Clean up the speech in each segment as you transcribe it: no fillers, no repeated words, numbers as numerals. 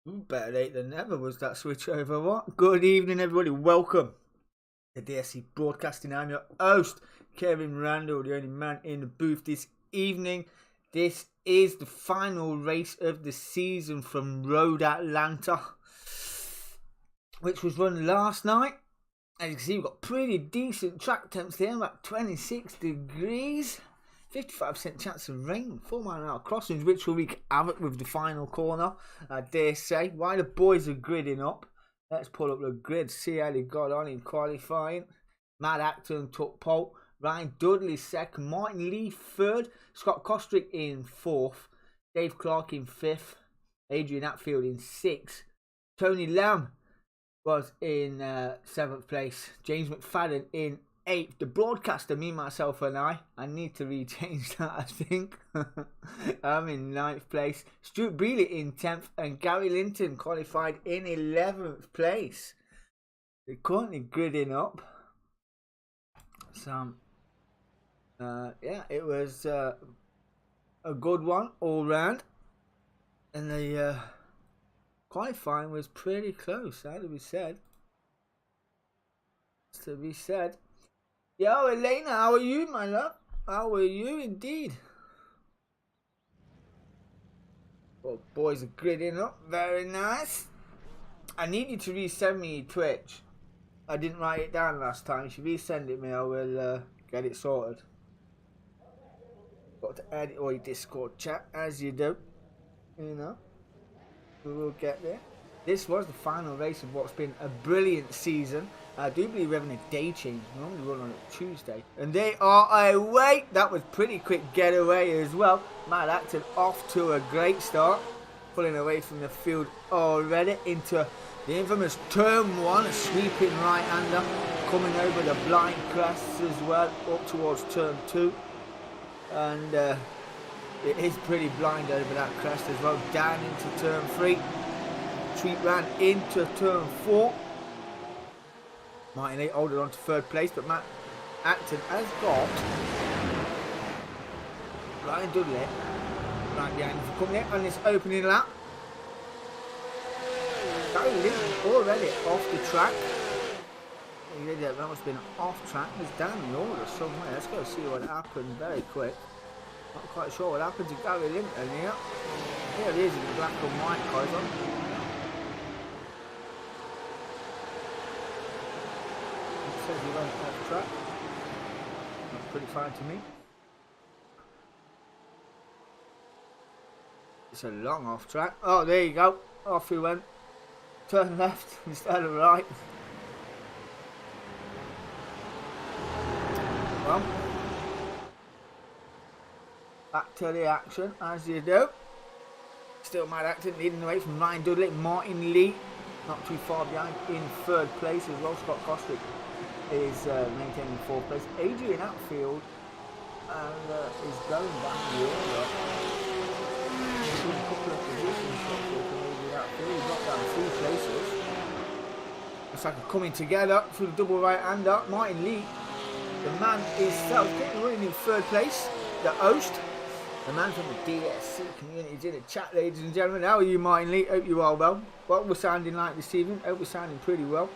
Better late than never was that switch over. What? Good evening, everybody. Welcome to Dsc Broadcasting. I'm your host, Kevin Randall, the only man in the booth this evening. This is the final race of the season from Road Atlanta, which was run last night. As you can see, we've got pretty decent track temps there, about 26 degrees. 55% chance of rain, 4 mile an hour crossings, which will wreak havoc with the final corner, I dare say. While the boys are gridding up, let's pull up the grid, see how they got on in qualifying. Matt Acton took pole, Ryan Dudley second, Martin Lee third, Scott Kostrick in fourth, Dave Clark in fifth, Adrian Atfield in sixth, Tony Lamb was in seventh place, James McFadden in eighth. The broadcaster, me, myself and I need to rechange that, I think. I'm in ninth place. Stuart Brealey in 10th and Gary Linton qualified in 11th place. They're currently gridding up. So, yeah, it was a good one all round. And the qualifying was pretty close, that to be said. Yo, Elena, how are you, my love? How are you indeed? Well, boys are gridding up. Very nice. I need you to resend me Twitch. I didn't write it down last time. If you resend it me, I will get it sorted. Got to edit all your Discord chat, as you do. You know. We will get there. This was the final race of what's been a brilliant season. I do believe we're having a day change. Normally we run on a Tuesday. And they are away. That was pretty quick getaway as well. Matt Acton off to a great start. Pulling away from the field already into the infamous turn one. A sweeping right-hander. Coming over the blind crests as well. Up towards turn two. And it is pretty blind over that crest as well. Down into turn three. Sweep round into turn four. Martin Lee holding on to third place, but Matt Acton has got Ryan Dudley right behind him for coming in on this opening lap. Gary Linton already off the track. That must have been off track. He's down the order somewhere. Let's go see what happened very quick. Not quite sure what happened to Gary Linton here. Here it is in the black and white colours. Says he went off track. That's pretty fine to me. It's a long off track. Oh, there you go. Off he went. Turn left instead of right. Well, back to the action as you do. Still Matt Acton leading the way from Ryan Dudley. Martin Lee not too far behind in third place as well. Scott Kostrick is maintaining fourth place. Adrian Atfield and is going down the order. He's in a couple of positions for Adrian Atfield. He's got down 3 places. Looks like coming together through the double right hander. Martin Lee, the man himself, running in third place. The host, the man from the Dsc community, is in the chat, ladies and gentlemen. How are you, Martin Lee? Hope you are well. What we're sounding like this evening? Hope we're sounding pretty well.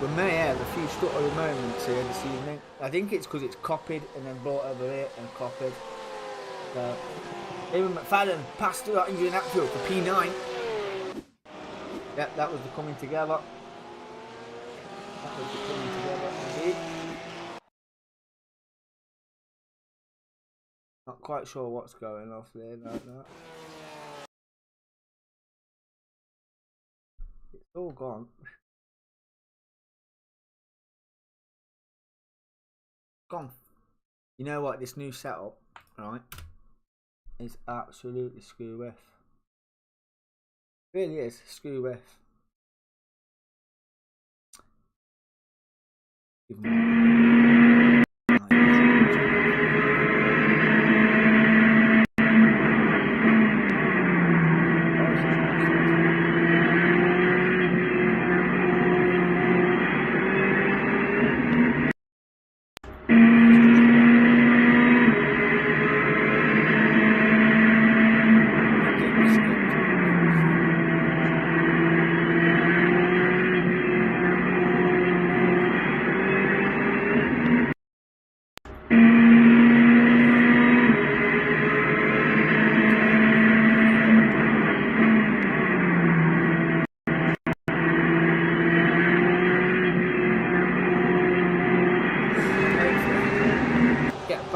We may have a few stutter moments here this evening. I think it's because it's copied and then brought over here and copied. So, Eamon McFadden passed through that Adrian Atfield for P9. Yep, that was the coming together. That was the coming together indeed. Not quite sure what's going off there like that. It's all gone. Gone. You know what? This new setup, right, is absolutely screw with. It really is screw with.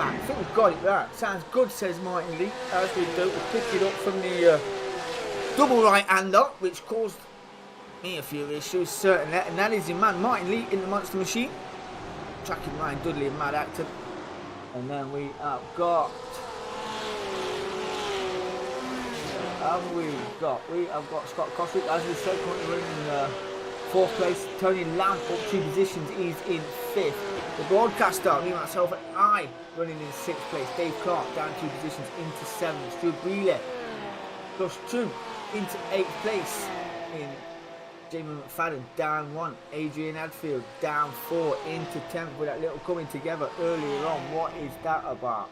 back. I think we've got it right. Sounds good, says Martin Lee. As we do, we pick it up from the double right-hander, which caused me a few issues, certainly. And that is your man, Martin Lee, in the Monster Machine. Tracking Ryan Dudley and Mad Acton. And then we have got... We have got Scott Coswick, as we said, currently running in 4th place. Tony Lamb up 2 positions, he's in 5th. The broadcaster, me, myself, and I running in 6th place. Dave Clark down 2 positions into 7th. Stuart Breeley plus 2 into 8th place. In Jamie McFadden down 1. Adrian Hadfield down 4 into 10th with that little coming together earlier on. What is that about?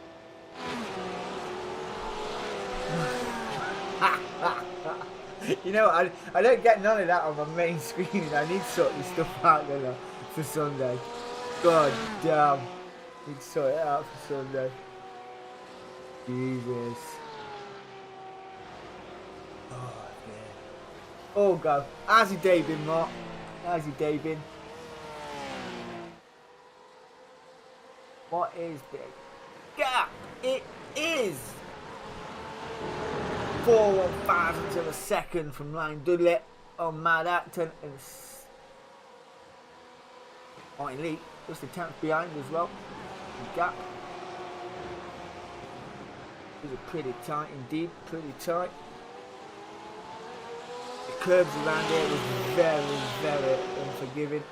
You know, I don't get none of that on my main screen. I need to sort this stuff out there for Sunday. God damn. Need to sort it out for Sunday. Jesus. Oh, man. Oh, go. How's your day been, Mark? How's your day been? What is big? Yeah, it is 4/1000 of a second from Ryan Dudley on Mad Acton and Martin Lee, just a 10th behind as well. The gap is pretty tight indeed, pretty tight. The curbs around here was very, very unforgiving.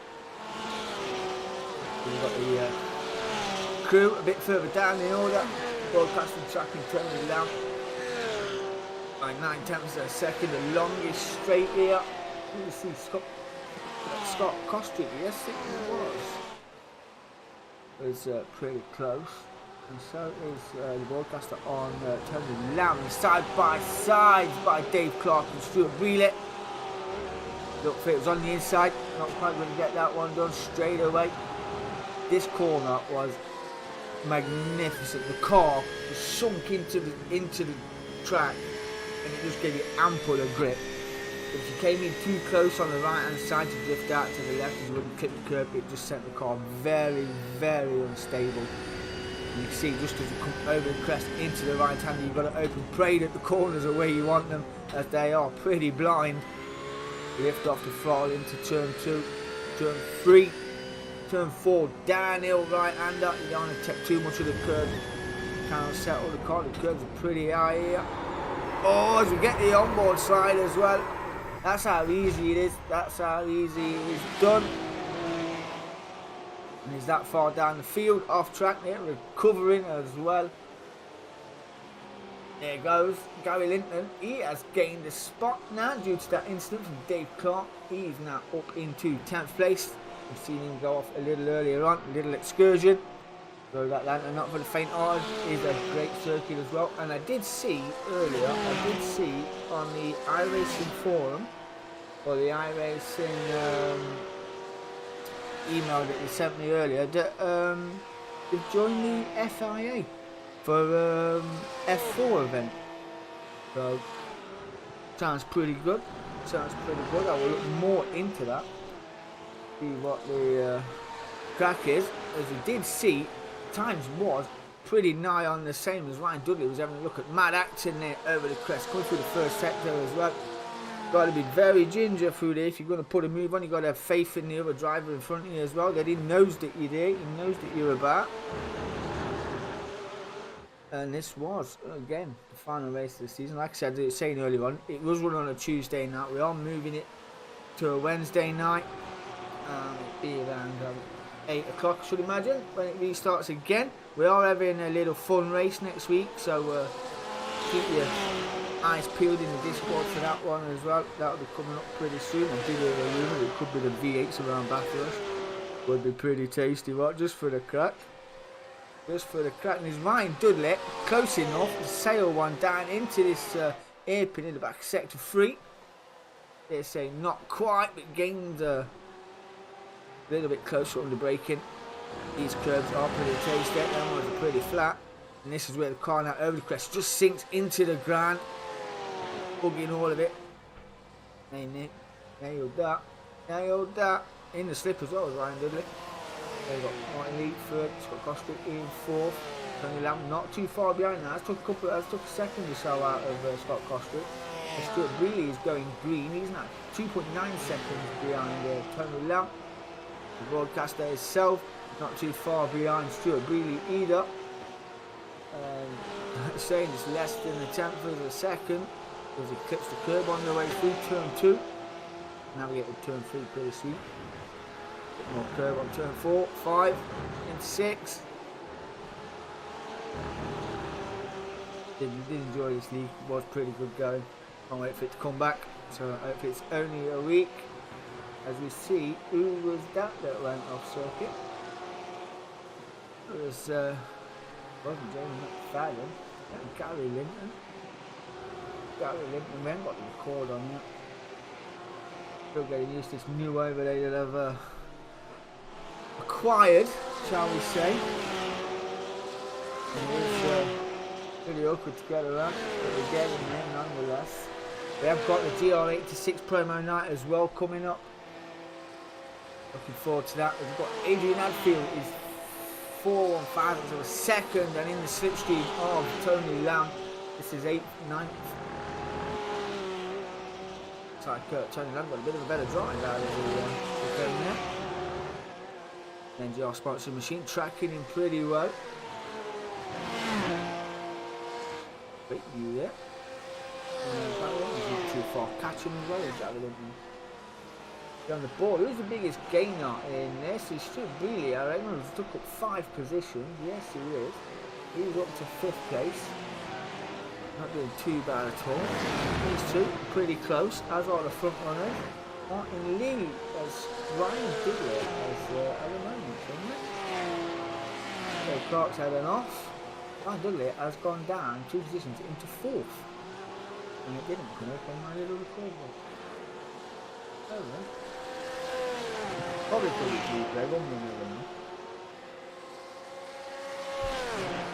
We've got the crew a bit further down the order, broadcasting tracking Tony Lamb. By 9/10 of a second, the longest straight here. You see Scott Coswick, yes it was pretty close. And so is the broadcaster on Tony Lamb, side by side by Dave Clark and Stuart Breeley. Looked for it was on the inside, not quite going to get that one done straight away. This corner was magnificent. The car was sunk into the track. And it just gave you ample of grip. If you came in too close on the right hand side to drift out to the left and you wouldn't clip the curb, it just sent the car very, very unstable. And you can see just as you come over the crest into the right hand, you've got to open, pray that the corners are where you want them, as they are pretty blind. Lift off the throttle into turn 2, turn 3, turn 4, downhill right hander. You don't want to take too much of the curb. Cannot settle the car, the curbs are pretty high here. Oh, as we get the onboard slide as well. That's how easy it is. That's how easy it is done. And he's that far down the field, off track there, recovering as well. There goes Gary Linton. He has gained a spot now due to that incident from Dave Clark. He's now up into 10th place. We've seen him go off a little earlier on, a little excursion. So that Atlanta, not for the faint-hearted, is a great circuit as well. And I did see earlier, on the iRacing forum, or the iRacing email that you sent me earlier, that they've joined the FIA for F4 event. So sounds pretty good. Sounds pretty good. I will look more into that. See what the crack is. As we did see, times was pretty nigh on the same as Ryan Dudley was having a look at Mad Acton there over the crest, coming through the first sector as well. Got to be very ginger through there if you're going to put a move on. You've got to have faith in the other driver in front of you as well, that he knows that you're there, he knows that you're about. And this was, again, the final race of the season. Like I said, I was saying earlier on, it was run on a Tuesday night. We are moving it to a Wednesday night. It'll be around 8 o'clock, I should imagine, when it restarts again. We are having a little fun race next week, so keep your eyes peeled in the Discord for that one as well. That'll be coming up pretty soon. I did hear a rumour it could be the V8s around Bathurst. Would be pretty tasty, what? Just for the crack. Just for the crack. And there's Ryan Dudley, close enough to sail one down into this hairpin in the back, sector 3. They're saying not quite, but gained a little bit closer on the braking. These curves are pretty tasty. Them ones are pretty flat. And this is where the car now over the crest just sinks into the ground. Bugging all of it. Hey Nick, nailed that. Nailed that. In the slip as well as Ryan Dudley. They've got Martin Lee third, Scott Coswick in fourth. Tony Lamb not too far behind now. That took a second or so out of Scott Costa. Stuart Brealey is going green. He's now 2.9 seconds behind Tony Lamb. The broadcaster itself not too far behind Stuart Brealey either. Saying it's less than a tenth of a second because he clips the curb on the way through turn 2. Navigate with turn 3 pretty soon. Bit more curb on turn 4, 5, and 6. Did enjoy this league. It was pretty good going. Can't wait for it to come back. So hopefully it's only a week. As we see, who was that went off circuit? It was wasn't James McFadden, and Gary Linton. Gary Linton, we haven't got the record on yet. Still getting used to this new overlay that I've acquired, shall we say. And it's really awkward to get around, but we're getting there nonetheless. We have got the GR86 promo night as well coming up. Looking forward to that. We've got Adrian Hadfield is 4.15 of a second, and in the slipstream of Tony Lamb. This is 8th, 9th. Looks like Tony Lamb got a bit of a better drive out of the game there. NGR sponsored machine tracking him pretty well. Great view there. Not too far. Catch him as well as Javelin. On the board, who's the biggest gainer in this? He's Stuart Brealey. I reckon he's took up 5 positions. Yes, he is. He's up to 5th place. Not doing too bad at all. These two pretty close, as are the front runners. Martin Lee as Ryan Digley as at the moment, isn't it? So Clark's heading off. Ryan Digley has gone down 2 positions into 4th. And it didn't come up on my little record book. Oh well. Probably pretty replay, one minute of them.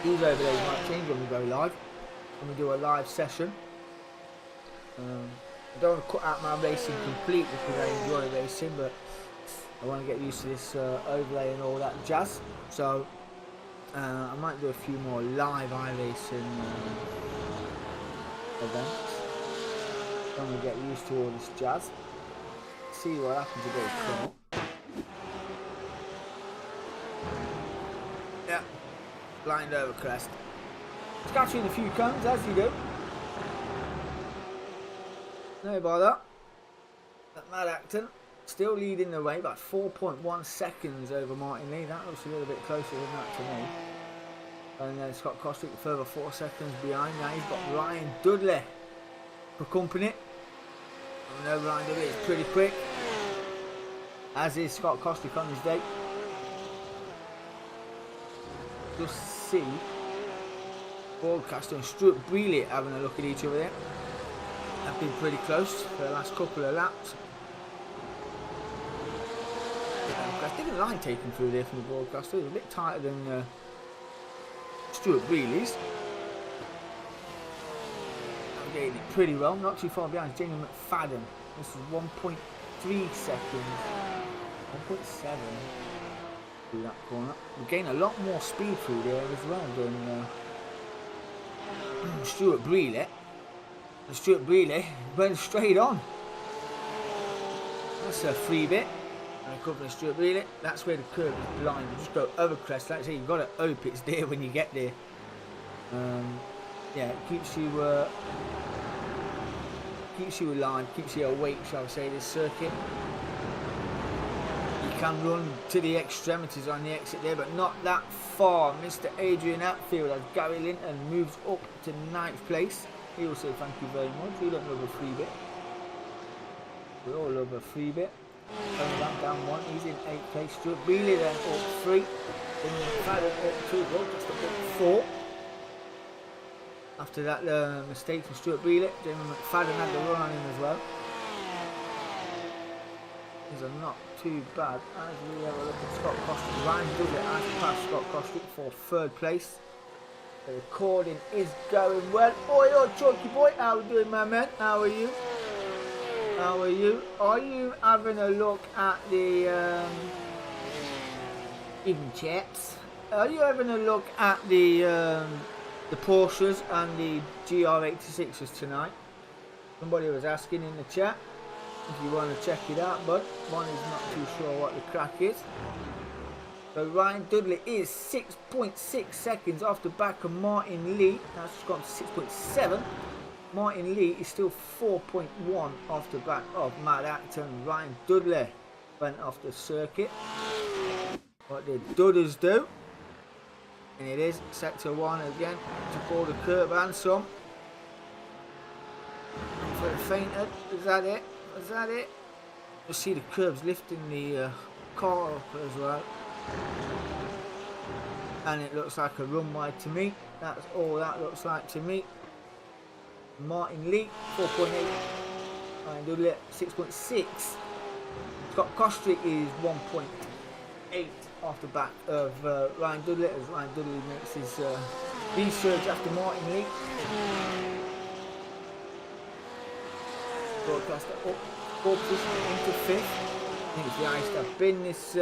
These overlays might change when we go live. When we do a live session. I don't want to cut out my racing completely because I enjoy racing, but I want to get used to this overlay and all that jazz. So I might do a few more live iRacing events. I want to get used to all this jazz. See what happens if they come up. Yeah, blind over crest. Scattering a few cones as you do. No bother. That Matt Acton still leading the way by 4.1 seconds over Martin Lee. That looks a little bit closer than that to me. And then Scott Kostrick a further 4 seconds behind. Now he's got Ryan Dudley for company. I know Ryan Dudley is pretty quick, as is Scott Kostrick on his day. Just see broadcaster and Stuart Brealey having a look at each other there. They've been pretty close for the last couple of laps. I think the line taken through there from the broadcaster. It was a bit tighter than Stuart Brealey's. Navigating it pretty well, not too far behind Jamie McFadden. This is 1.3 seconds. 1.7 through that corner. We gain a lot more speed through there as well than Stuart Brealey. And Stuart Brealey went straight on. That's a free bit. And covering Stuart Brealey. That's where the curve is blind. You just go over crest. Like I say, you've got to hope it's there when you get there. Yeah, it keeps you alive, keeps you awake, shall I say, this circuit. You can run to the extremities on the exit there, but not that far. Mr. Adrian Hatfield as Gary Linton moves up to 9th place. He will say thank you very much. We don't love a free bit. We all love a free bit. Only that down 1. He's in 8th place. Stuart Brealey then up 3. Then McFadden up 2. Just up 4. After that mistake from Stuart Brealey, Jamie McFadden had the run on him as well. These are not too bad. As we have a look at Scott Kostrick, Ryan Dudley has passed Scott Kostrick for 3rd place. The recording is going well. Oi, oh, Chunky boy, how are you doing, my man? How are you? How are you? Are you having a look at the even chats? are you having a look at the Porsches and the GR86s tonight? Somebody was asking in the chat if you want to check it out, but one is not too sure what the crack is. So Ryan Dudley is 6.6 seconds off the back of Martin Lee. That's gone to 6.7. Martin Lee is still 4.1 off the back of Matt Acton. Ryan Dudley went off the circuit. What did Dudders do? And it is sector 1 again. Took all the curb and some. For the fainted. Is that it? Is that it? You see the curbs lifting the car up as well. And it looks like a run wide to me. That's all that looks like to me. Martin Lee 4.8. Ryan Dudley 6.6. Scott Kostrick is 1.8 off the back of Ryan Dudley, as Ryan Dudley makes his resurge after Martin Lee. Broadcaster up 4 position into 5th. I think it's the highest I've been this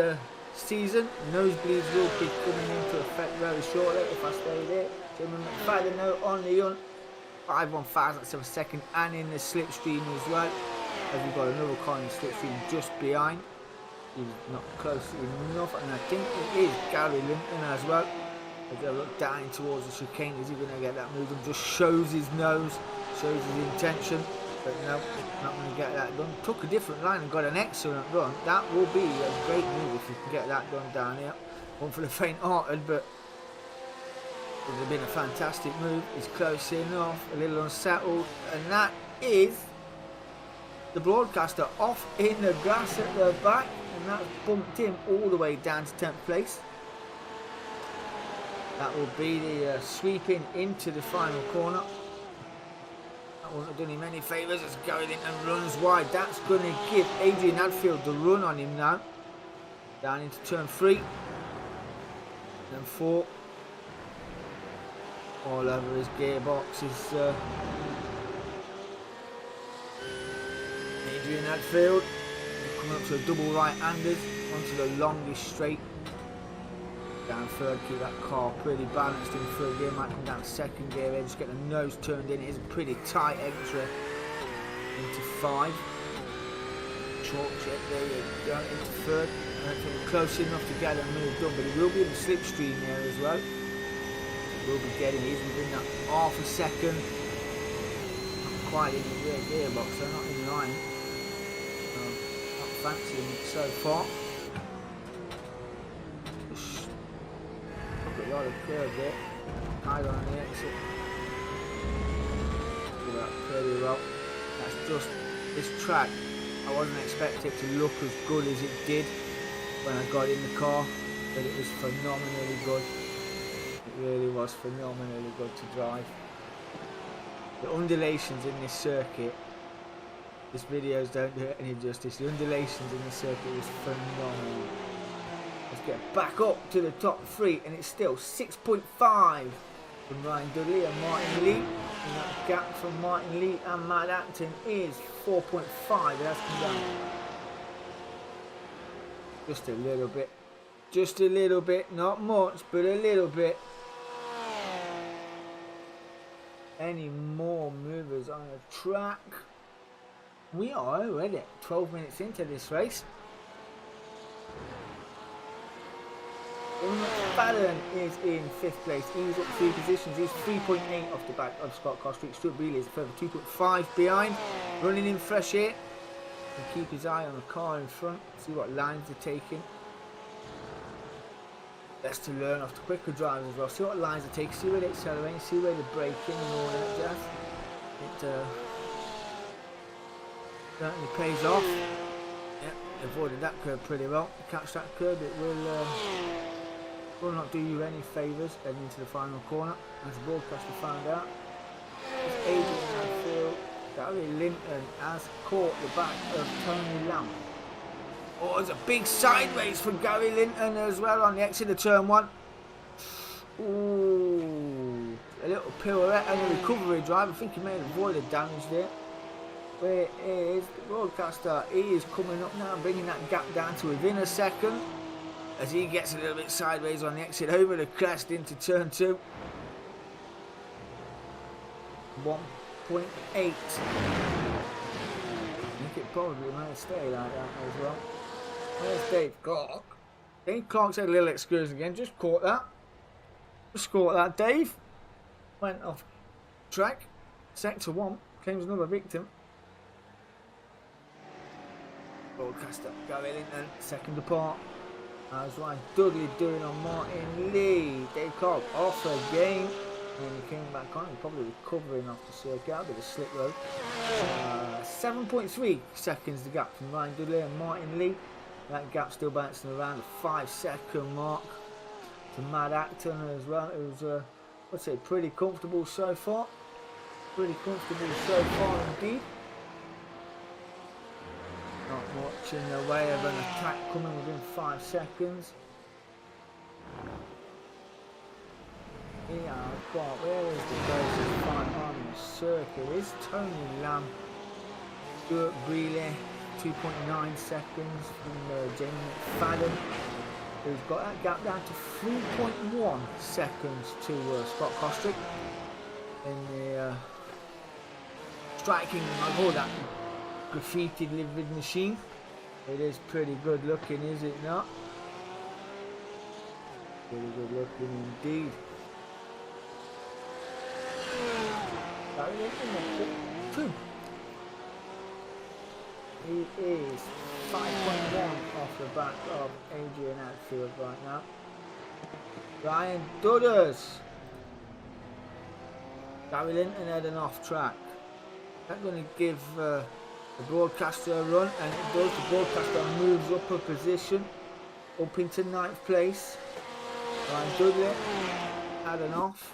season. Nosebleeds will be coming into effect very shortly if I stay there. Gentlemen, further note on the hunt, 5 thousandths of a second, and in the slipstream as well. As we've got another car in the slipstream just behind. He's not close enough, and I think it is Gary Linton as well. As I look down towards the chicane, is he going to get that moving? Just shows his nose, shows his intention. But no, not going to get that done. Took a different line and got an excellent run. That will be a great move if you can get that done down here. One for the faint-hearted, but it would have been a fantastic move. He's close enough, a little unsettled, and that is the broadcaster off in the grass at the back, and that's bumped him all the way down to 10th place. That will be the sweeping into the final corner. That wasn't done him any favours as Gary Linton runs wide. That's going to give Adrian Hadfield the run on him now. Down into turn 3. Then 4. All over his gearbox is Adrian Hadfield. Coming up to a double right-handed onto the longest straight. Down third, keep that car pretty balanced in third gear. Might come down second gear there, just get the nose turned in. It is a pretty tight entry into 5. Chalk check, there you go, into third. I don't think we're close enough to get a move done, but he will be in the slipstream there as well. We'll be getting it within that half a second. Not quite in the rear gearbox, so not in line. Not fancying it so far. Look at a lot of curve there. High on the exit. Do that pretty well. That's just this track. I wasn't expecting it to look as good as it did when I got in the car, but it was phenomenally good. It really was phenomenally good to drive. The undulations in this circuit, these videos don't do it any justice. The undulations in this circuit was phenomenal. Let's get back up to the top 3, and it's still 6.5 from Ryan Dudley and Martin Lee. And that gap from Martin Lee and Matt Acton is 4.5. It has come down just a little bit. Just a little bit, not much, but a little bit. Any more movers on the track? We are already 12 minutes into this race. McFadden is in 5th place. He's up 3 positions. He's 3.8 off the back of Scott Kostrick. Stuart Bealey is further 2.5 behind. Running in fresh air. And keep his eye on the car in front. See what lines they're taking. Best to learn off the quicker drivers as well. See what lines they take. See where they're accelerating. See where they're braking and all that jazz. It certainly pays off. Yep, avoided that curve pretty well. Catch that curve, it will not do you any favours heading into the final corner, as the broadcaster found out. It's Adrian Hadfield. Gary Linton has caught the back of Tony Lamb. Oh, there's a big sideways from Gary Linton as well on the exit of turn 1. Ooh, a little pirouette and a recovery drive. I think he may have avoided damage there. Where is the broadcaster? He is coming up now, bringing that gap down to within a second. as he gets a little bit sideways on the exit over the crest into turn 2. 1.8. I think it probably might stay like that as well. There's Dave Clark. Dave Clark's had a little excursion again. Just caught that. Just caught that, Dave. Went off track. Sector 1. Claims another victim. Broadcaster Gary Linton, second apart. As Ryan Dudley doing on Martin Lee. Dave Clark off again. And he came back on. He's probably recovering off the circuit. A bit of slip road. 7.3 seconds the gap from Ryan Dudley and Martin Lee. That gap still bouncing around the 5-second mark to Matt Acton as well. It was, I'd say, pretty comfortable so far. Pretty comfortable so far indeed. Not much in the way of an attack coming within 5 seconds. Yeah, but where is the closest fight on the circuit? It's Tony Lamb, Stuart Brealey, 2.9 seconds from Jamie McFadden, who's got that gap down to 3.1 seconds to Scott Kostrick in the striking, I call that graffiti livered machine. It is pretty good looking, is it not? Pretty good looking indeed. He is 5.1 off the back of Adrian Atfield right now. Ryan Dudders. Gary Linton heading off track. That's going to give the broadcaster a run, and it does. The broadcaster moves up a position, up into 9th place. Ryan Dudley heading off.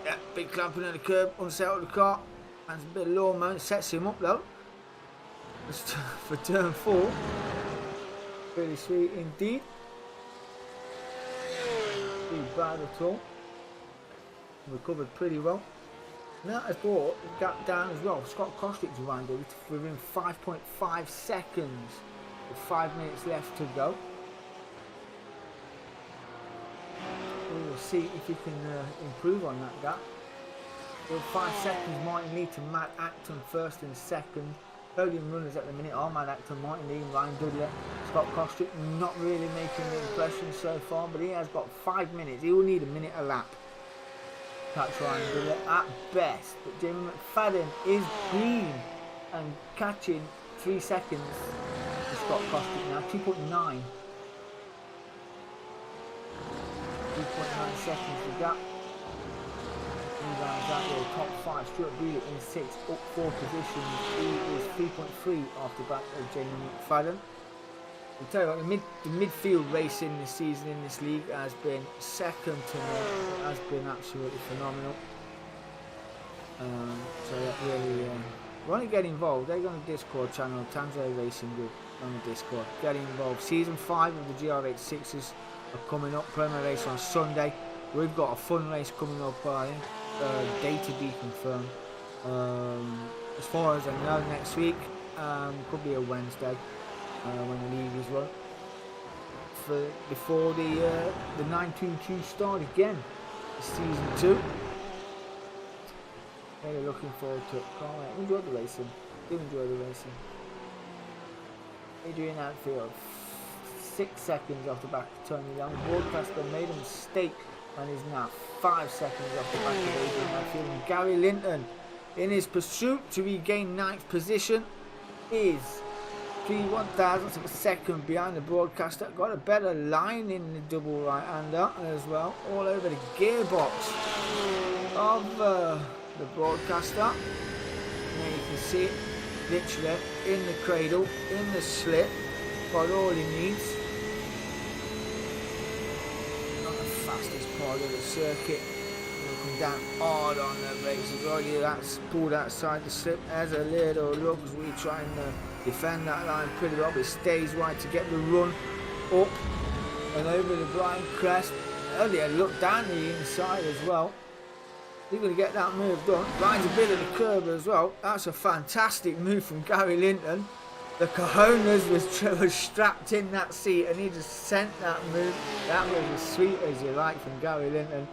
Yeah, big clamping on the curb, unsettled the car. That's a bit low mount, sets him up though. Just for turn 4. Pretty sweet indeed. Pretty bad at all. Recovered pretty well. And that has brought the gap down as well. Scott Kostrick's around it within 5.5 seconds with 5 minutes left to go. We will see if he can improve on that gap. With 5 seconds, Martin Lee to Matt Acton first and second. Podium runners at the minute are Matt Acton, Martin Lee, Ryan Dudley. Scott Kostrick not really making the impression so far, but he has got 5 minutes. He will need a minute a lap. Catch Ryan Dudley at best, but Jamie McFadden is green and catching 3 seconds to Scott Kostrick now, 2.9. 2.9 seconds the gap. He rounds out the top 5. Stuart Brealey in 6, up 4 positions. He is 3.3 off the back of Jamie McFadden. I'll tell you what, the midfield racing this season in this league has been second to none. It has been absolutely phenomenal. So that really, want to get involved? They're on the Discord channel, Tanso Racing Group on the Discord. Get involved. Season 5 of the GR86s are coming up. Premier race on Sunday. We've got a fun race coming up. Day to be confirmed. As far as I know, next week could be a Wednesday. When the league is run, before the 922 start again, season 2. Really looking forward to it. Can't wait. Enjoy the racing. Do enjoy the racing. Adrian Atfield, 6 seconds off the back of Tony Young. Broadcaster made a mistake and is now 5 seconds off the back of Adrian Atfield. And Gary Linton, in his pursuit to regain 9th position, is 3/1000th of a second behind the broadcaster. Got a better line in the double right-hander as well, all over the gearbox of the broadcaster. There you can see it, literally in the cradle, in the slip. Got all he needs. Not the fastest part of the circuit. He'll come down hard on the brakes. He's already pulled outside the slip. There's a little look as we try and defend that line pretty well, but it stays right to get the run up and over the blind crest. Earlier look down the inside as well. He's going to get that move done. Lines a bit of the curb as well. That's a fantastic move from Gary Linton. The cojones was strapped in that seat, and he just sent that move. That was as sweet as you like from Gary Linton.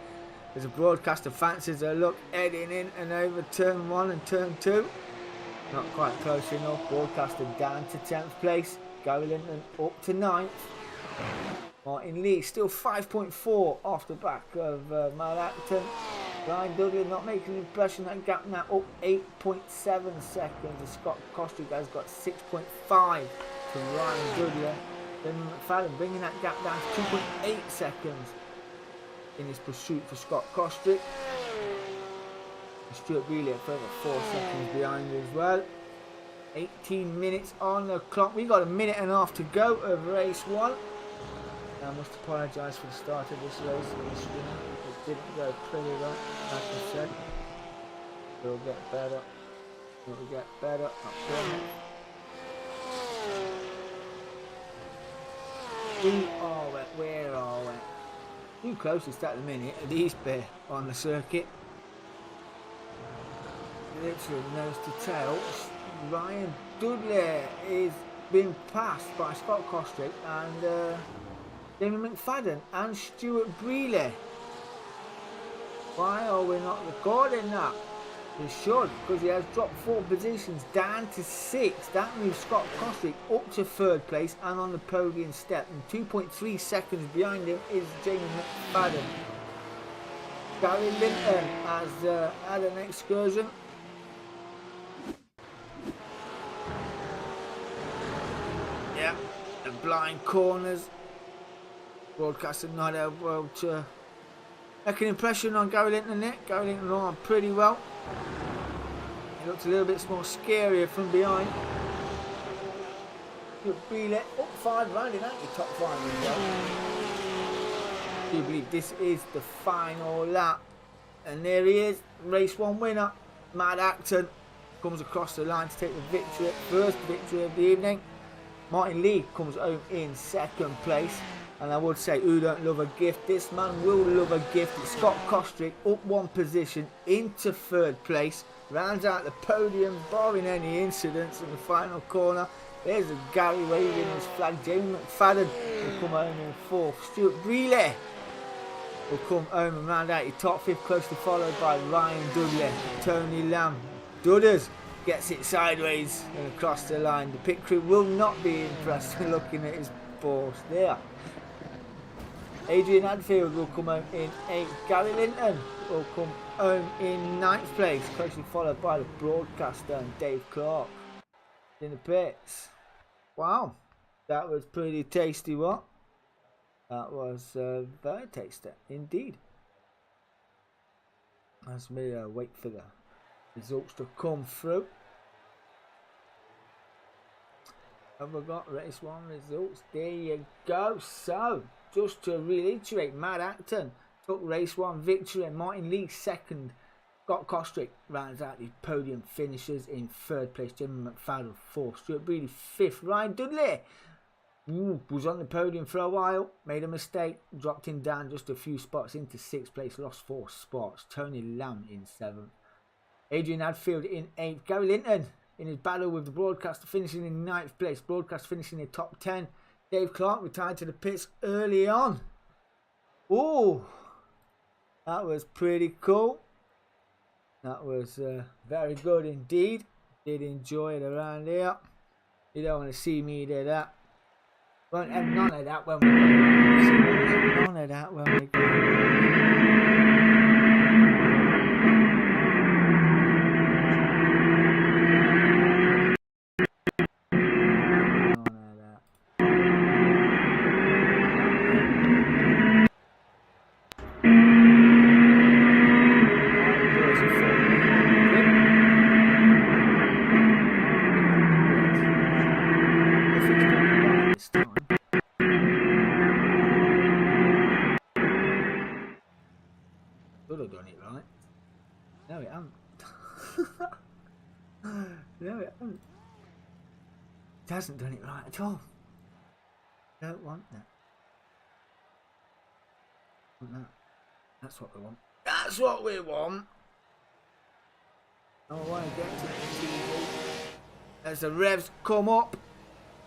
As a broadcaster fancies a look heading in and over turn 1 and turn 2. Not quite close enough. Broadcaster down to 10th place. Gary Linton up to 9th. Martin Lee still 5.4 off the back of Matt Acton. Ryan Dudley not making an impression. That gap now up 8.7 seconds. And Scott Kostrick has got 6.5 to Ryan Dudley. Then McFadden bringing that gap down to 2.8 seconds in his pursuit for Scott Kostrick. Stuart Brealey a further 4 seconds behind as well. 18 minutes on the clock. We got a minute and a half to go of race 1. I must apologise for the start of this race. It didn't go pretty well, like I said. It'll get better. It'll get better. Not brilliant. Where are we? Two closest at the minute are these pair on the circuit. Literally nose to tail. Ryan Dudley is being passed by Scott Kostrick and Damien McFadden and Stuart Brealey. Why are we not recording that? We should, because he has dropped 4 positions down to 6. That moves Scott Kostrick up to 3rd place and on the podium step. And 2.3 seconds behind him is Jamie McFadden. Gary Linton has had an excursion. Yeah, the blind corners. Broadcaster not able to make an impression on Gary Linton there. Gary Linton on pretty well. He looks a little bit more scarier from behind. Brealey up 5, rounding out your top 5 as well. I do believe this is the final lap. And there he is, race 1 winner. Matt Acton comes across the line to take the victory, first victory of the evening. Martin Lee comes home in 2nd place. And I would say, who don't love a gift? This man will love a gift. It's Scott Kostrick up 1 position into 3rd place. Rounds out the podium, barring any incidents in the final corner. There's a Gary waving his flag. Jamie McFadden will come home in 4th. Stuart Brealey will come home and round out your top 5th, closely followed by Ryan Dudley. Tony Lamb. Dudders gets it sideways and across the line. The pit crew will not be impressed looking at his force there. Adrian Hadfield will come home in 8th. Gary Linton will come home in 9th place, closely followed by the broadcaster and Dave Clark in the pits. Wow, that was pretty tasty, what? That was very tasty indeed. As we wait for the results to come through. Have we got race 1 results? There you go. So, just to reiterate, Matt Acton took race 1 victory and Martin Lee 2nd. Scott Kostrick rounds out the podium finishers in 3rd place. Jimmy McFadden 4th. Stuart Brealey 5th. Ryan Dudley was on the podium for a while. Made a mistake. Dropped him down just a few spots into 6th place. Lost 4 spots. Tony Lamb in 7th. Adrian Hadfield in 8th. Gary Linton in his battle with the broadcaster finishing in 9th place. Broadcaster finishing in the top 10. Dave Clark retired to the pits early on. Oh, that was pretty cool. That was very good indeed. Did enjoy it around here. You don't want to see me do that. Won't have none of that when we go. None of that when we go. Could have done it right. No, it hasn't. No, it hasn't. It hasn't done it right at all. Don't want that. Want that. That's what we want. That's what we want. I want to get to the TV. As the revs come up,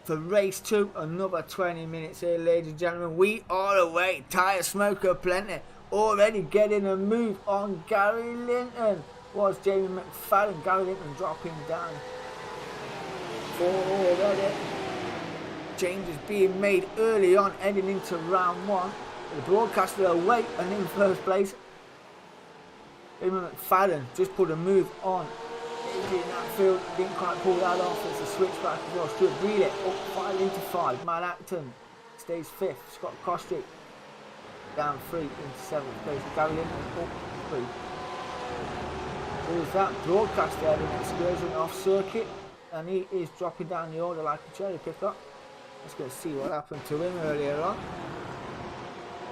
for race 2. Another 20 minutes here, ladies and gentlemen. We are away. Tyre smoker plenty. Already getting a move on Gary Linton. Was Jamie McFadden. Gary Linton dropping down. Already. Changes being made early on, heading into round 1. The broadcaster away and in first place. Jamie McFadden just put a move on. In that field, didn't quite pull that off. It's a switchback as well. Stuart Breeley up 5 into 5. Matt Acton stays 5th. Scott Costrick down 3 into 7th place. Gary Linton up 3. There's that broadcaster having an excursion off circuit, and he is dropping down the order like a cherry picker. Let's go see what happened to him earlier on.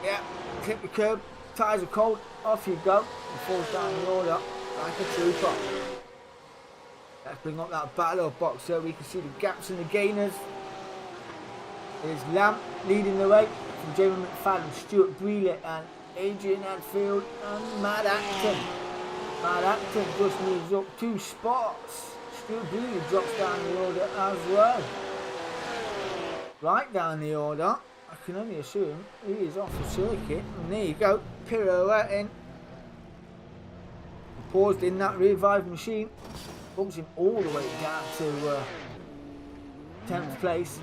Yeah, clip the curb, tyres are cold, off you go, and falls down the order like a trooper. Let's bring up that battle box so we can see the gaps and the gainers. There's Lamb leading the way from Jamie McFadden, Stuart Breeley and Adrian Hadfield and Matt Acton. Matt Acton just moves up 2 spots. Stuart Breeley drops down the order as well. Right down the order, I can only assume he is off the circuit. And there you go, pirouetting. Paused in that revive machine. Bumps him all the way down to 10th place.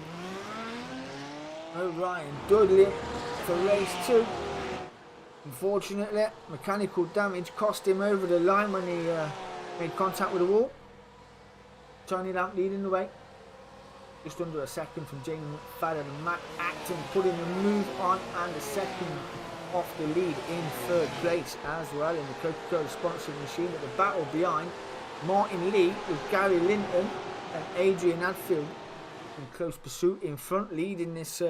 Ryan Dudley for race 2. Unfortunately, mechanical damage cost him over the line when he made contact with the wall. Tony Lamp leading the way. Just under a second from Jamie McFadden and Matt Acton putting a move on, and a second off the lead in 3rd place as well in the Coca-Cola sponsored machine. At the battle behind, Martin Lee with Gary Linton and Adrian Hadfield in close pursuit in front, leading this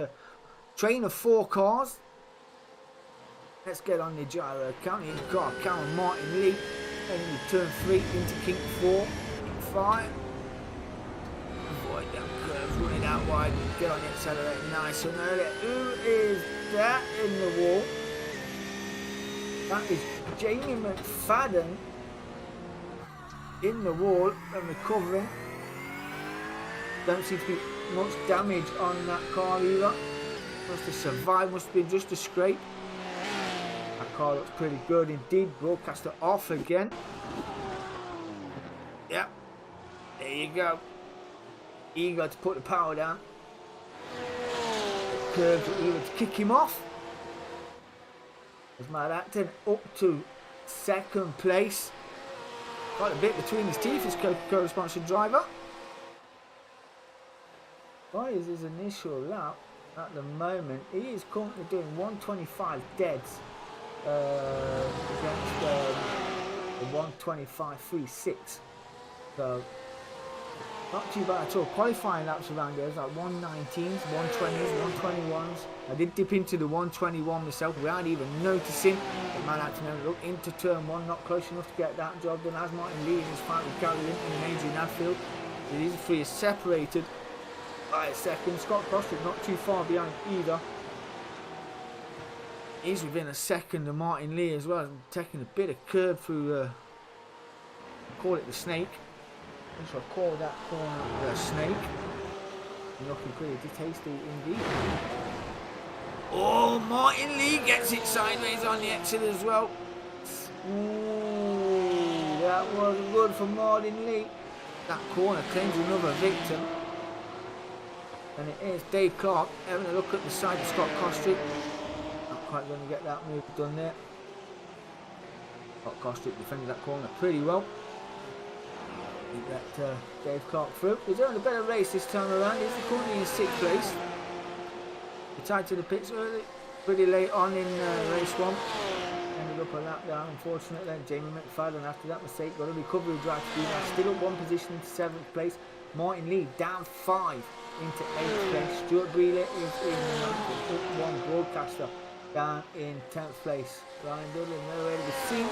train of 4 cars. Let's get on the gyro count. In the car, Cameron Martin Lee, heading to turn 3 into kink 4, 5. Avoid them curves, run it out wide, get on the accelerator nice and early. Who is that in the wall? That is Jamie McFadden in the wall and recovering. Don't seem to be much damage on that car either. Must have survived, must have been just a scrape. That car looks pretty good indeed. Broadcaster off again. Yep, there you go. Eager to put the power down. Curves are eager to kick him off. There's Matt Acton up to 2nd place. Got a bit between his teeth, his Coca-Cola sponsored driver. By his initial lap at the moment, he is currently doing 125 deads against the 125.36. So not too bad at all. Qualifying laps around there is like 119s, 120s, 121s. I did dip into the 121 myself without even noticing. But man, actually never looked into turn 1, not close enough to get that job done. As Martin Lee in his fight with Gary Linton and Adrian Hadfield. These 3 are separated by a second. Scott Costrick not too far behind either. He's within a second of Martin Lee as well, taking a bit of curb through, call it the snake. I shall call that corner the snake. Looking pretty tasty indeed. Oh, Martin Lee gets it sideways on the exit as well. Ooh, that was good for Martin Lee. That corner claims another victim. And it is Dave Clark having a look at the side of Scott Costrick. Not quite going to get that move done there. Scott Costrick defended that corner pretty well. That Dave Clark through. He's having a better race this time around. He's currently in 6th place. He tied to the pits early, pretty late on in race 1. Ended up a lap down, unfortunately. Jamie McFadden after that mistake got a recovery drive to do that. Still up 1 position into 7th place. Martin Lee down 5 into 8th place. Stuart Breeley is in 9th, up 1. Broadcaster down in 10th place. Ryan Dudley nowhere to be seen.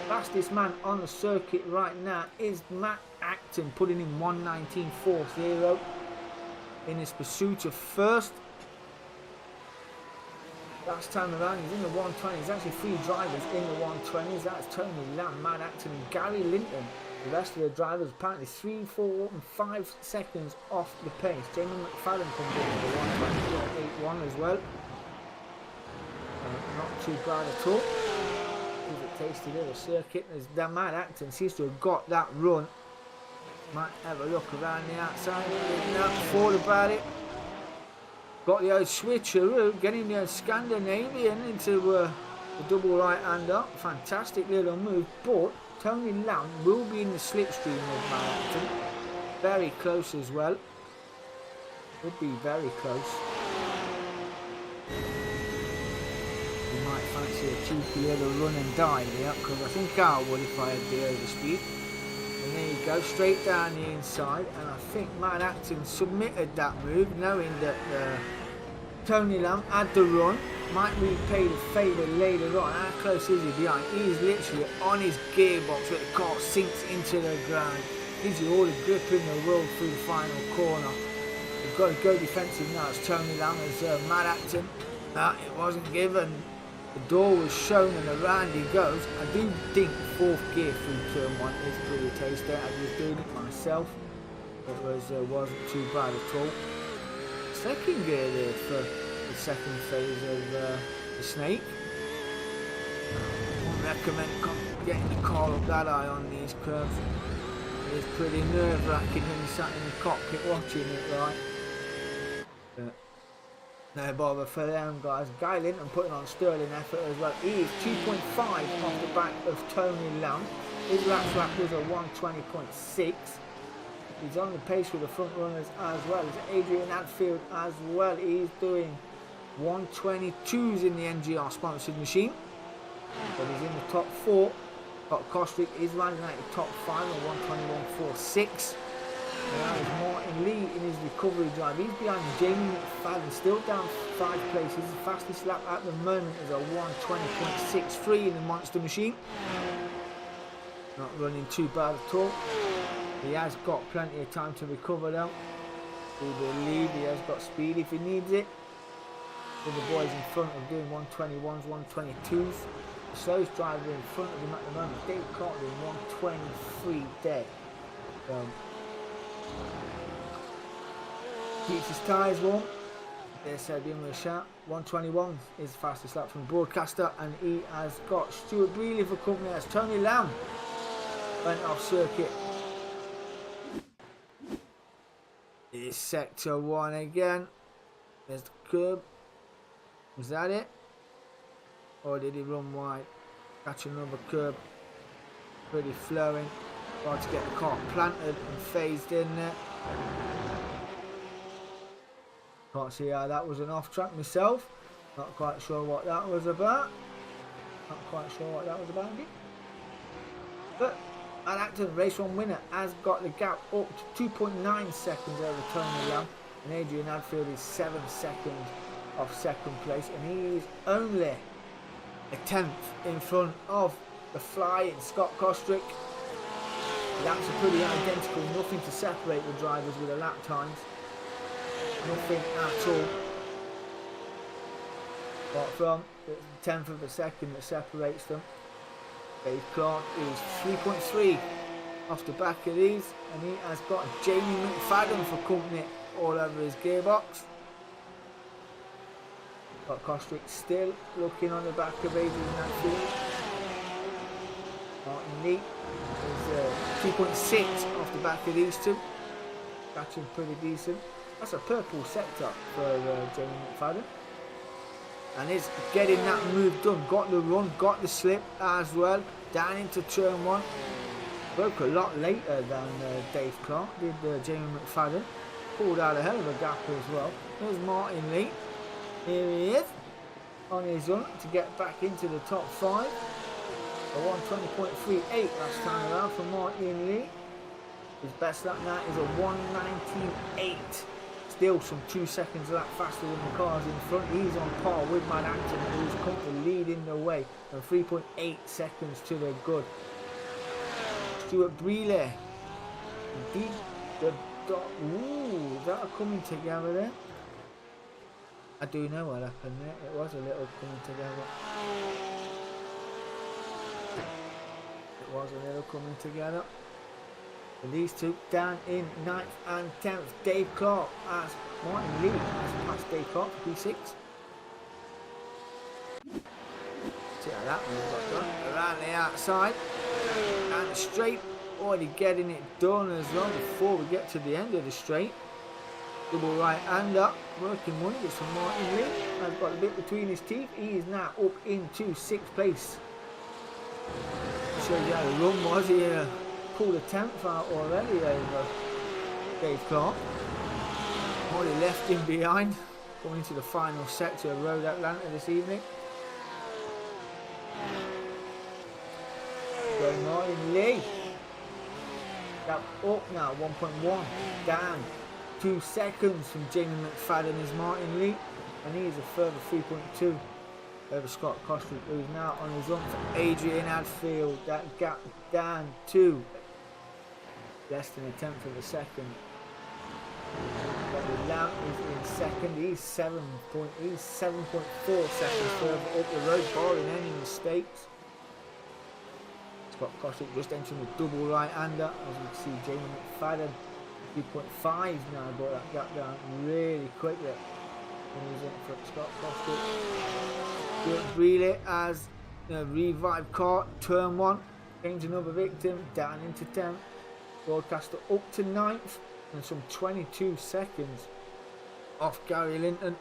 Fastest man on the circuit right now is Matt Acton, putting in 1:19.40 in his pursuit of 1st. Last time around he's in the 120s. There's actually 3 drivers in the 120s. That's Tony Lamb, Matt Acton and Gary Linton The rest of the drivers apparently 3, 4 and 5 seconds off the pace. Jamie McFadden comes in with a 1:24.81 as well. Not too bad at all. Gives a tasty little circuit. As Matt Acton seems to have got that run. Might have a look around the outside. Not thought about it. Got the old switcheroo, getting the old Scandinavian into the double right hand up. Fantastic little move, but Tony Lamb will be in the slipstream of Matt Acton. Very close as well. Would be very close. You might fancy a cheeky little run and die here, because I think I would if I had the overspeed. And there you go, straight down the inside, and I think Matt Acton submitted that move, knowing that Tony Lamb had the run. Might repay the favour later on. How close is he behind? He's literally on his gearbox where the car sinks into the ground. Gives you all the grip in the world through the final corner. You've got to go defensive now as Tony Lamb as Matt Acton. It wasn't given. The door was shown and around he goes. I do think fourth gear through turn 1 is pretty tasty. I was doing it myself. It wasn't too bad at all. Second gear there for the second phase of the snake. I wouldn't recommend getting the car up that high on these curves. It's pretty nerve wracking when you sat in the cockpit watching it, right? No bother for them guys. Guy Linton putting on sterling effort as well. He is 2.5 off the back of Tony Lamb. His lap was a 1:20.6. He's on the pace with the front runners as well as Adrian Hadfield as well. He's doing 1:22s in the NGR sponsored machine. But he's in the top 4. Got Kostrick is running out the top 5 at 1:21.46. And that is Martin Lee in his recovery drive. He's behind Jamie McFadden, still down 5 places. The fastest lap at the moment is a 1:20.63 in the monster machine. Not running too bad at all. He has got plenty of time to recover though. We believe he has got speed if he needs it. With the boys in front of doing 1:21s, 1:22s. The slowest driver in front of him at the moment, Dave Clark, doing 1:23 dead. Keeps his tyres warm. There's give him a shout. 1:21 is the fastest lap from the broadcaster, and he has got Stuart Brealey for company as Tony Lamb went off circuit. It's sector 1 again. There's the curb. Was that it? Or did he run wide? Catch another curb. Pretty flowing. Tried to get the car planted and phased in there. Can't see how that was an off track myself. Not quite sure what that was about. But Matt Acton, race 1 winner, has got the gap up to 2.9 seconds over Tony Lamb. And Adrian Hadfield is 7 seconds off second place. And he is only a 10th in front of the flying Scott Kostrick. Laps are pretty identical, nothing to separate the drivers with the lap times. Nothing at all. Apart from the 10th of a second that separates them. Dave Clark is 3.3 off the back of these, and he has got Jamie McFadden for company all over his gearbox. Got Kostrick still looking on the back of Adrian Hadfield. Martin Lee is 2.6 off the back of these two. Catching pretty decent. That's a purple sector for Jamie McFadden. And is getting that move done. Got the run, got the slip as well. Down into turn 1. Broke a lot later than Dave Clark did Jamie McFadden. Pulled out a hell of a gap as well. There's Martin Lee. Here he is on his run to get back into the top 5. A 1:20.38 last time around for Martin Lee. His best lap now is a 1:19.8. Still some 2 seconds lap faster than the cars in front. He's on par with Matt Acton, who's currently leading the way, and 3.8 seconds to the good. Stuart Brealey. Indeed, the dot. Ooh, is that coming together there? I do know what happened there. It was a little coming together. It was a little coming together. And these two down in 9th and 10th. Dave Clark as Martin Lee has passed Dave Clark for P6. See how that one got done. Around the outside. And the straight. Already getting it done as well before we get to the end of the straight. Double right hand up. Working wonders for Martin Lee. Has got a bit between his teeth. He is now up into 6th place. Shows you how the run was. He pulled a 10th out already over Dave Clark. Already left him behind. Going into the final sector of Road Atlanta this evening. Go Martin Lee. Up now, 1.1. Down 2 seconds from Jamie McFadden is Martin Lee. And he is a further 3.2 over Scott Costrick, who is now on his run for Adrian Hadfield. That gap down to less than a tenth of a second. But the Lamb is in second. He's 7.4 seconds further up the road, barring any mistakes. Scott Costrick just entering the double right hander. As we can see, Jamie McFadden 3.5 now, brought that gap down really quickly. And he's in for Scott Costrick. Stuart Brealey as revive car, turn 1. Change another victim, down into 10th. Broadcaster up to 9th and some 22 seconds off Gary Linton.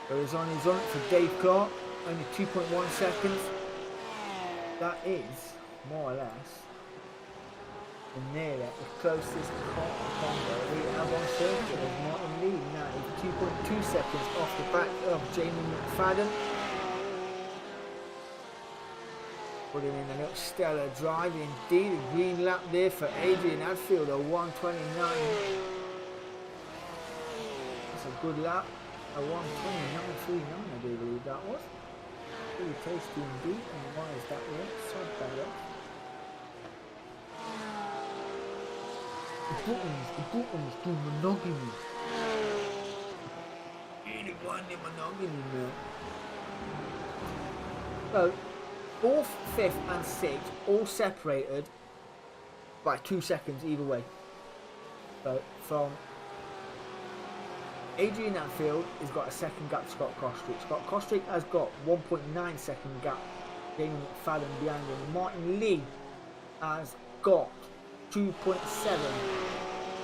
So he's on his own for Dave Clark, only 2.1 seconds. That is more or less nearly the closest combo we have on circuit of Martin Lee. Now is 2.2 seconds off the back of Jamie McFadden. Putting in a little stellar drive indeed. A green lap there for Adrian Hadfield, a 129. That's a good lap. A 129.39 I do believe that was. Pretty tasty indeed. And why is that there? So better. The buttons do monogamy. Really blinding monogamy now. So, 4th, 5th and 6th all separated by 2 seconds either way. So from Adrian Hadfield has got a second gap to Scott Costrick. Scott Costrick has got 1.9 second gap. Jamie McFadden behind him. Martin Lee has got 2.7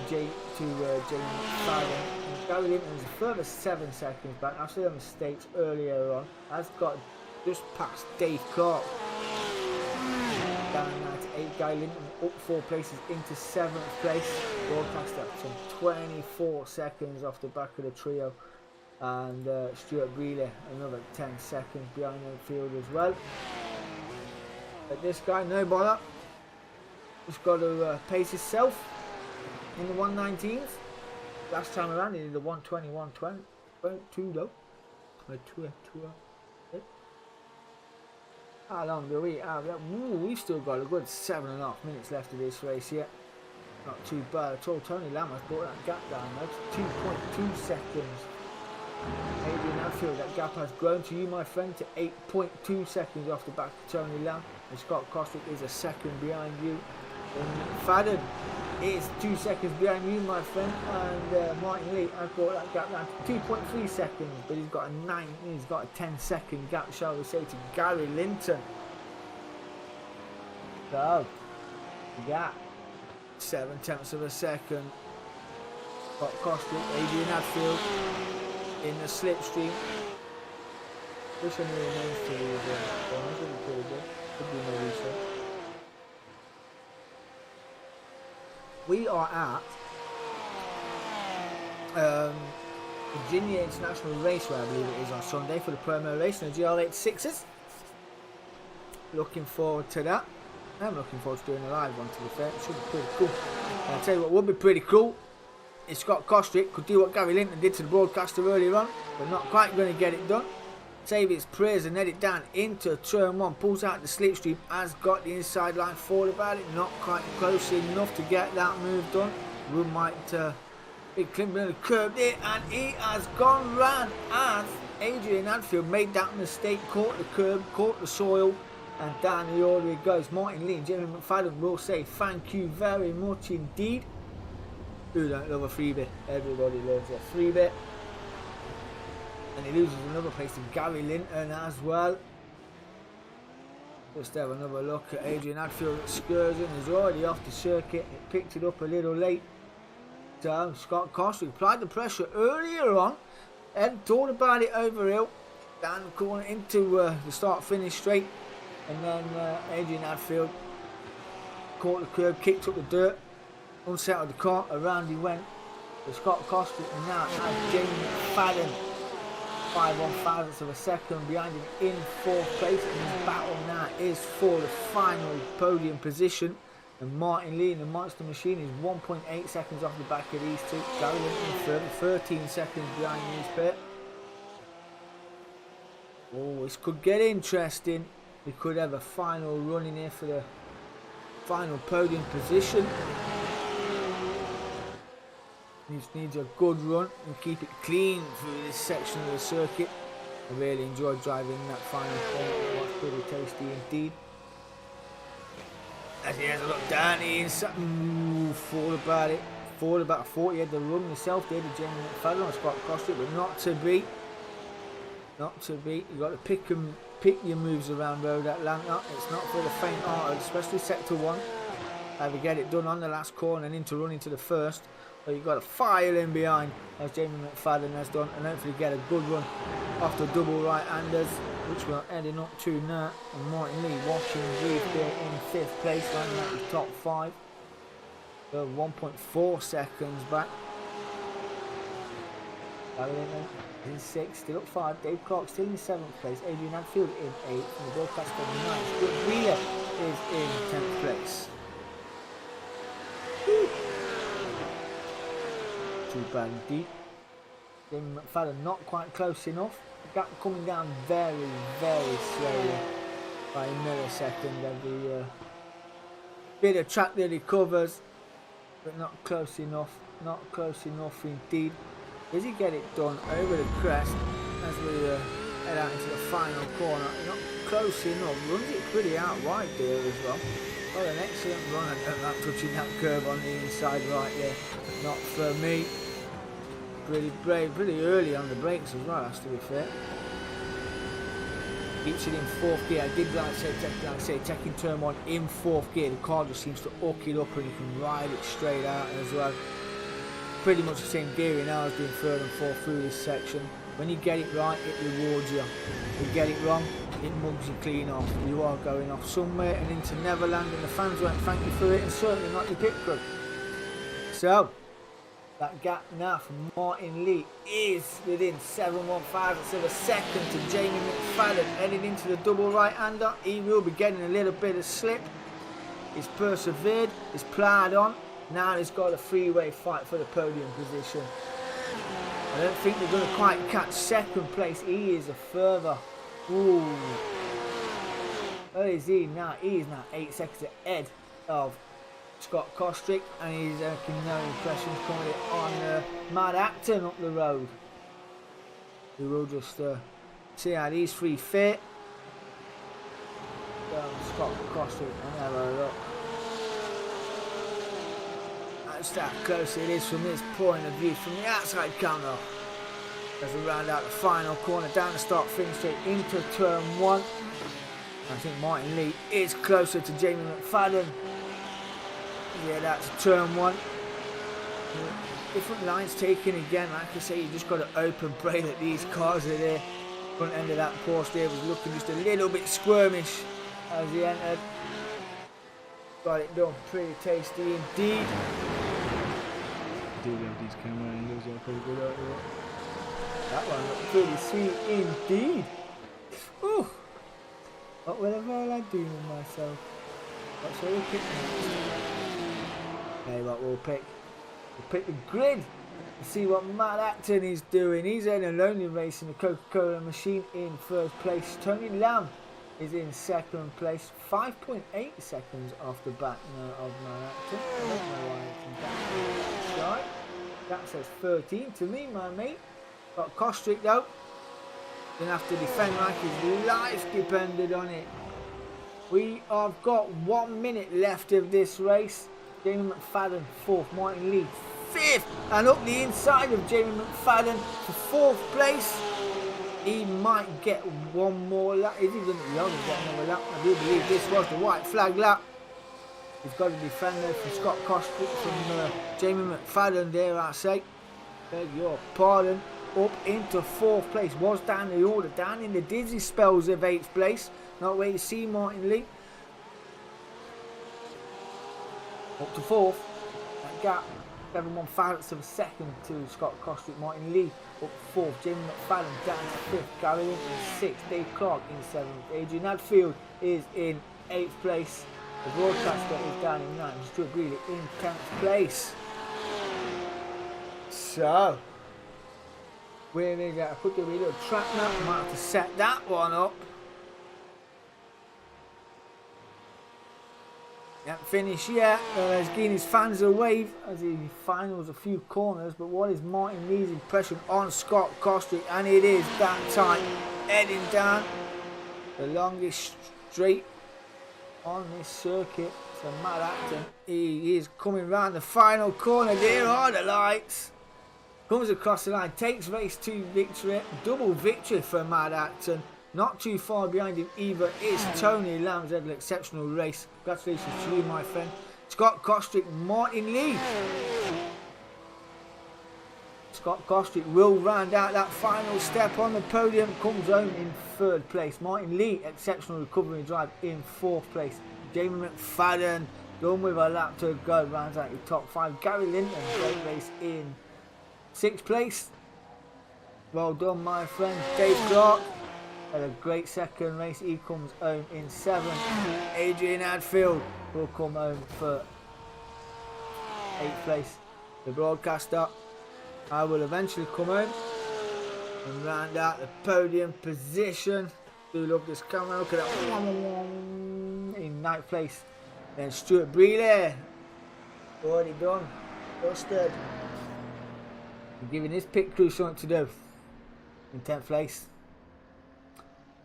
to Jamie McFadden. And Gary Linton is a further 7 seconds back after the mistakes earlier on. Has got just past Dave Clark. Down now to 8. Gary Linton up 4 places into 7th place. Broadcast up some 24 seconds off the back of the trio. And Stuart Brealey another 10 seconds behind the field as well. But this guy, no bother. Just got to pace himself in the 119th. Last time around he did the 120, 122 though. How long do we have? We've still got a good 7.5 minutes left of this race yet. Not too bad at all. Tony Lamb has brought that gap down now to 2.2 seconds. Adrian Hadfield, that gap has grown to you, my friend, to 8.2 seconds off the back of Tony Lamb. And Scott Costrick is a second behind you. And McFadden is 2 seconds behind you, my friend. And Martin Lee has brought that gap down to 2.3 seconds. But he's got a 10-second gap, shall we say, to Gary Linton. So, gap 0.7 of a second. Scott Costrick, Adrian Hadfield in the slipstream. Wish I knew the names to these could be no research. We are at Virginia International Raceway, I believe it is, on Sunday for the promo race in the GR86s. Looking forward to that. I'm looking forward to doing a live one, to be fair. It should be pretty cool. And I'll tell you what would be pretty cool is Scott Costrick could do what Gary Linton did to the broadcaster earlier on, but not quite going to get it done. Save his prayers and head it down into turn 1, pulls out the slipstream, has got the inside line forward about it, not quite close enough to get that move done. Wood might be climbing on the curb there, and he has gone round as Adrian Hadfield made that mistake, caught the curb, caught the soil, And down the order it goes. Martin Lee and Jamie McFadden will say thank you very much indeed. Who don't love a freebie? Everybody loves a freebie. And he loses another place to Gary Linton as well. Just have another look at Adrian Hadfield excursion. He's already off the circuit. It picked it up a little late. So Scott Costa applied the pressure earlier on and thought about it over hill. Down the corner into the start-finish straight. And then Adrian Hadfield caught the curb, kicked up the dirt, unsettled the car, around he went. So Scott Costa now has Jamie McFadden 5 thousandths of a second behind him in 4th place, and his battle now is for the final podium position. And Martin Lee in the Monster Machine is 1.8 seconds off the back of these two. Gary Linton third, 13 seconds behind these pair. Oh, this could get interesting. We could have a final run in here for the final podium position. Needs a good run and keep it clean through this section of the circuit. I really enjoyed driving that final corner. It was pretty tasty indeed. As he has a look down the inside, thought about it. Thought about, I thought he had the run himself there, the Jamie McFadden on Scott Costa, but not to be. Not to be. You've got to pick your moves around Road Atlanta. It's not for the faint-hearted, especially sector 1. Either get it done on the last corner and into running to the first, or you've got to file in behind, as Jamie McFadden has done, and hopefully get a good run off the double right-handers, which we're heading up to now. And Martin Lee watching Reed there in 5th place, landing at the top 5. So 1.4 seconds back. Gary Linton in 6th, still up 5. Dave Clark still in 7th place. Adrian Hadfield in 8th. And the broadcaster in 9th. Good Wheeler is in 10th place. Woo. Too bad indeed. Jamie McFadden not quite close enough. The gap coming down very, very slowly by a millisecond every bit of track that he covers, but not close enough. Not close enough indeed. Does he get it done over the crest as we head out into the final corner? Not close enough. Runs it pretty out wide there as well. Well, an excellent run. I don't like touching that curve on the inside right there. Not for me. Pretty brave, pretty early on the brakes as well, has to be fair. Keeps it in 4th gear. I did like say taking turn 1 in 4th gear. The car just seems to hook it up and you can ride it straight out as well. Pretty much the same gearing I was doing 3rd and 4th through this section. When you get it right, it rewards you. If you get it wrong, it mugs you clean off. You are going off somewhere and into Neverland, and the fans won't thank you for it, and certainly not your pit crew. So that gap now from Martin Lee is within 7 1/1000ths of a second to Jamie McFadden, heading into the double right-hander. He will be getting a little bit of slip. He's persevered, he's ploughed on. Now he's got a three-way fight for the podium position. I don't think they're going to quite catch 2nd place. He is a further. Ooh. Where is he now? He is now 8 seconds ahead of Scott Kostrick, and he's making no impressions coming on Matt Acton up the road. We will just see how these three fit. Scott Kostrick, and have a look. That's how close it is from this point of view, from the outside camera. As we round out the final corner, down the start finish straight into turn 1. I think Martin Lee is closer to Jamie McFadden. Yeah, that's turn 1. Different lines taken again. Like I say, you just got to open pray that these cars are there. Front end of that Porsche there was looking just a little bit squirmish as he entered. Got it done pretty tasty indeed. Do have these camera angles, yeah, pretty good out there. That one looked pretty sweet indeed. Ooh. What will I do with myself? What shall we pick next? Okay, what we'll pick? We'll pick the grid and see what Matt Acton is doing. He's in a lonely race in the Coca-Cola machine in 1st place. Tony Lamb is in 2nd place. 5.8 seconds off the back now of Matt Acton. I don't know why it's in that. That says 13 to me, my mate. Got Kostrick though. Gonna have to defend like his life depended on it. We have got 1 minute left of this race. Jamie McFadden 4th, Martin Lee 5th, and up the inside of Jamie McFadden for 4th place. He might get one more lap. Is he going to be able to get another lap? I do believe this was the white flag lap. He's got to defend there from Scott Costick, from Jamie McFadden, dare I say. Beg your pardon. Up into 4th place. Was down the order, down in the dizzy spells of 8th place. Not where you see Martin Lee. Up to 4th. That gap, 7 thousandths of a second to Scott Costick. Martin Lee up 4th. Jamie McFadden down to 5th. Gary Linton in 6th. Dave Clark in 7th. Adrian Hadfield is in 8th place. The broadcaster is down in 9th. Stuart Greeley in 10th place. So, where is that? I could do a little track map. I might have to set that one up. Can't finish yet. He's giving his fans a wave as he finals a few corners. But what is Martin Lee's impression on Scott Costick? And it is that time. Heading down the longest straight on this circuit. So Matt Acton, he is coming round the final corner. There are the lights. Comes across the line, takes race 2 victory. Double victory for Matt Acton. Not too far behind him either is Tony Lamb's had an exceptional race. Congratulations to you, my friend. Scott Costick, Martin Lee. Scott Costick will round out that final step on the podium. Comes home in 3rd place. Martin Lee, exceptional recovery drive in 4th place. Jamie McFadden, done with a lap to go, rounds out your top 5. Gary Linton, great race in 6th place. Well done, my friend. Dave Clark had a great second race. He comes home in 7th. Adrian Hadfield will come home for 8th place. The broadcaster, I will eventually come home and round out the podium position. Do love this camera. Look at that. In 9th place. Then Stuart Breeley, already done. Busted. Giving his pit crew something to do. In 10th place.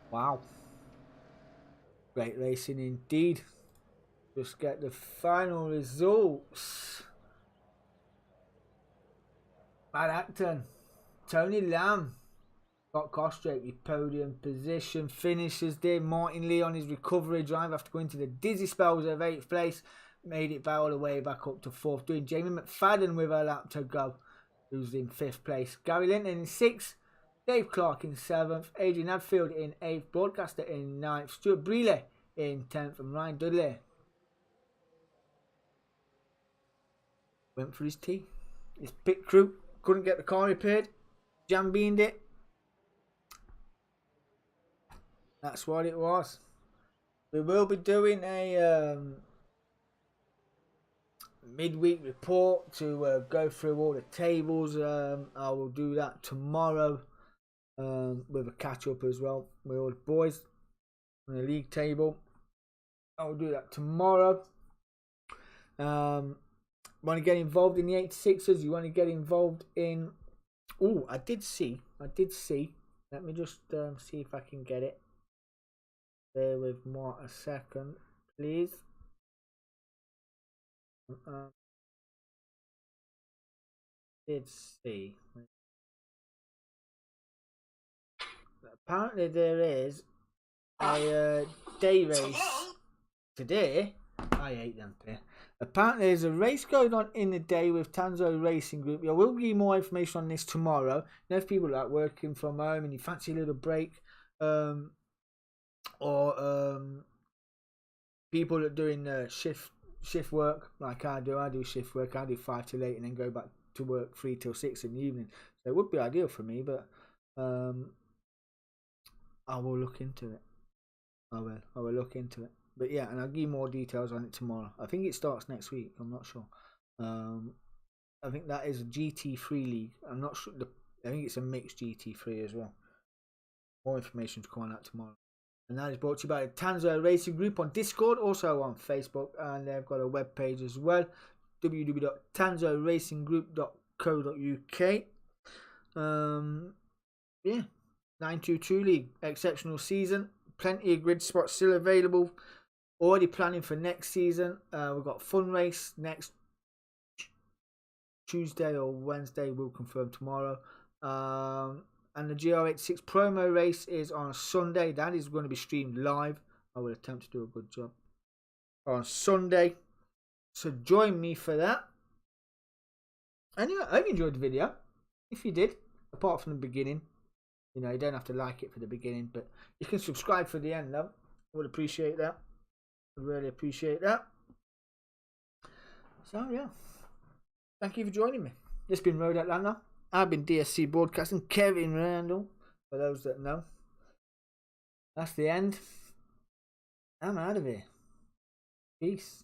Wow. Great racing indeed. Just get the final results. Matt Acton, Tony Lamb, Scott Costick, your podium position finishes there. Martin Lee on his recovery drive after going to the dizzy spells of 8th place. Made it all the way back up to 4th. Doing Jamie McFadden with a lap to go, who's in 5th place. Gary Linton in 6th. Dave Clark in 7th. Adrian Hadfield in 8th. Broadcaster in 9th. Stuart Breeley in 10th. And Ryan Dudley went for his tea. His pit crew couldn't get the car repaired. Jam-beamed it. That's what it was. We will be doing a midweek report to go through all the tables. I will do that tomorrow with a catch up as well with all the boys on the league table. I will do that tomorrow. Want to get involved in the 86ers? You want to get involved in... Oh, I did see. Let me just see if I can get it. Bear with me a second, please. Did see. Apparently there is a day race today. I hate them here. Apparently there's a race going on in the day with Tanso Racing Group. I will give you more information on this tomorrow. You know, if people are like working from home and you fancy a little break, or people that are doing shift work like I do shift work. I do 5 till 8 and then go back to work 3 till 6 in the evening. So it would be ideal for me, but I will look into it. I will look into it. But yeah, and I'll give you more details on it tomorrow. I think it starts next week. I'm not sure. I think that is a GT3 league. I'm not sure. I think it's a mixed GT3 as well. More information to come on that tomorrow. And that is brought to you by the Tanso Racing Group on Discord, also on Facebook, and they've got a web page as well, www.tansoracinggroup.co.uk. Yeah, 922 league, exceptional season. Plenty of grid spots still available. Already planning for next season. We've got fun race next Tuesday or Wednesday. We'll confirm tomorrow. And the GR86 promo race is on Sunday. That is going to be streamed live. I will attempt to do a good job on Sunday. So join me for that. Anyway, I hope you enjoyed the video. If you did, apart from the beginning, you know, you don't have to like it for the beginning, but you can subscribe for the end though. I would appreciate that. I really appreciate that. So yeah, thank you for joining me. This has been Road Atlanta. I've been DSC Broadcasting, Kevin Randall, for those that know. That's the end. I'm out of here. Peace.